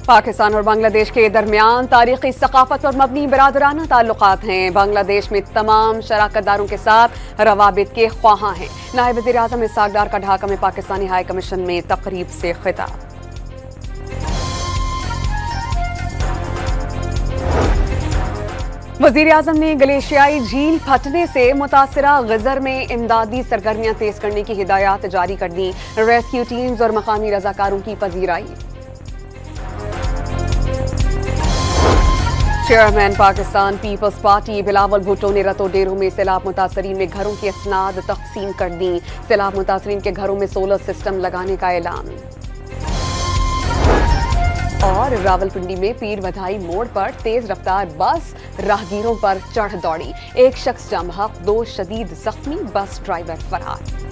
पाकिस्तान और बांग्लादेश के दरमियान तारीखी सकाफत पर मबनी बिरादराना ताल्लुकात हैं। बांग्लादेश में तमाम शराकतदारों के साथ रवाबित के ख्वाहां हैं। नायब वज़ीर आज़म इसहाक डार का ढाका में पाकिस्तानी हाई कमीशन में तकरीब से खिताब। वज़ीर आज़म ने ग्लेशियाई झील फटने से मुतासरा गजर में इमदादी सरगर्मियां तेज करने की हिदायत जारी कर दी। रेस्क्यू टीम्स और मकामी रजाकारों की पजीराई। चेयरमैन पाकिस्तान पीपल्स पार्टी बिलावल भुट्टो ने रतो डेरों में सैलाब मुतासरीन में घरों की असनाद तकसीम कर दी। सैलाब मुतासरीन के घरों में सोलर सिस्टम लगाने का ऐलान। और रावलपिंडी में पीर बधाई मोड़ पर तेज रफ्तार बस राहगीरों पर चढ़ दौड़ी। एक शख्स जम हक, 2 शदीद जख्मी, बस ड्राइवर फरार।